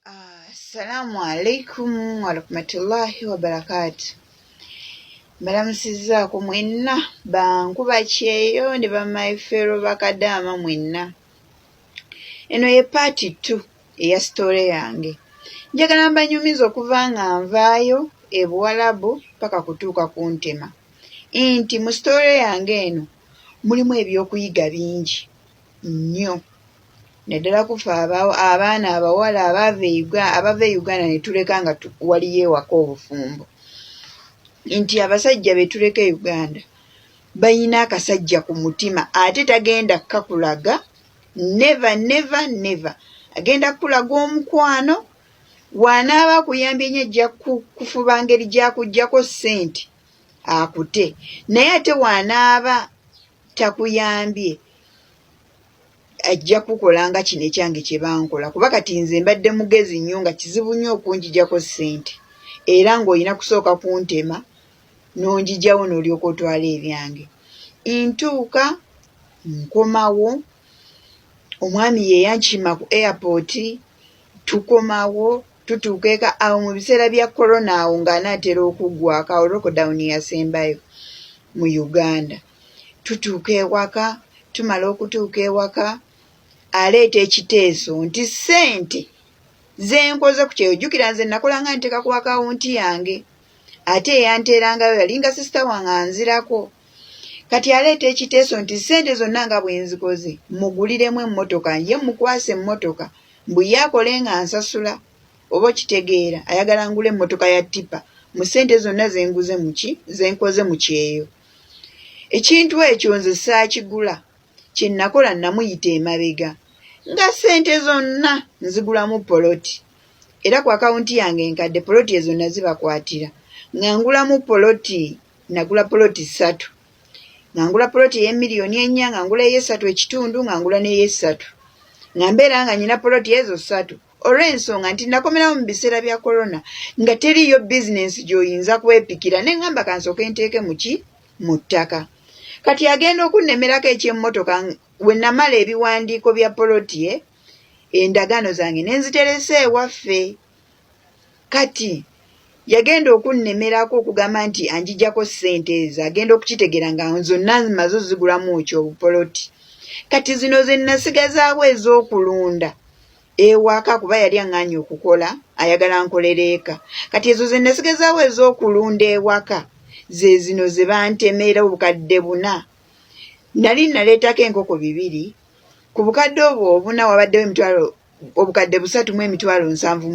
Assalamu alaikum warahmatullahi wabarakatuh. Mbalamusizaako mwenna bankuba kyeyo ne bamaifero bakadaama mwenna. Eno ye part 2 eya story yange. Njagala mbanyumiza okuva nga nvaayo e Buwarabu paka kutuuka ku ntema. Nti mu story yange eno mulimu ebyokuyiga bingi nnyo. Naddala kufa abaana abawala abava e Uganda ne tuleka nga waliyo ewaka obufumbo. Nti abasajja be tuleka e Uganda bayina akasajja ku mutima ate tagenda kakulaga never agenda kulaga omukwano wanaaba kuyambye nnyo ajja kufuba ngeri gyakuggyako ssente akute, naye ate wanaaba takuyambye ajja kukolanga kino ekyange kye bankola, kuba kati nze mbadde mugezi nnyo nga kizibu nnyo okunjijjako ssente era ng'olina kusooka kuntema n'onjijjawo n'olyoka otwala ebyange. Ntuuka nkomawo, omwami ye yankima ku airport, tukomawo tutuuka eka awo mu biseera bya corona awo ng'anaatera okuggwako lockdown yasembayo mu Uganda. Tutuuka ewaka, tumala okutuuka ewaka aleeta ekiteeso nti ssente ze nkoze ku kyeyo. Jjukira nze nakola nga nteeka ku akawunti yange ate eyanteerangayo yalinga sisita wange anzirako. Kati aleeta ekiteeso nti ssente zonna nga bwe nzikoze muguliremu emmotoka, ye mukwase emmotoka mbu ye akole nga nsasula. Oba okitegeera, ayagala ngula emmotoka ya ttipa mu ssente zonna ze nkoze mu kyeyo. Ekintu ekyo nze saakigula, kye nakola namuyita emabega nga ssente zonna nzigulamu poloti, era ku akawunti yange enkadde poloti ezo nazibakwatira. Nga ngulamu poloti, nagula poloti 3, nga ngula poloti ey'emiliyoni 4, nga ngula ey'3.5, nga ngula n'ey'3, nga mbeera nga nyina poloti ezo 3 olw'ensonga nti nakomerawo mu biseera bya corona nga teriyo bizinensi gy'oyinza kwepikira ne ngamba kansooke nteeke mu ttaka. Kati agenda okunnemerako eky'emmotoka we namala ebiwandiiko bya poloti endagaano zange ne nziteresa ewaffe. Kati yagenda okunnemerako okugamba nti anjijjako ssente ezo, agenda okukitegeera nga zonna nzimaze zigulamu ekyo obupoloti. Kati zino ze nasigazaawo ez'okulunda ewaka kuba yali aŋŋaanye okukola ayagala nkolera eka. Kati ezo ze nasigazaawo ez'okulunda ewaka ze zino ze bantemera obukadde 4. Nali naleetako enkoko 2, ku bukadde obwo 4 wabaddewo obukadde 3 mu emitwalo 7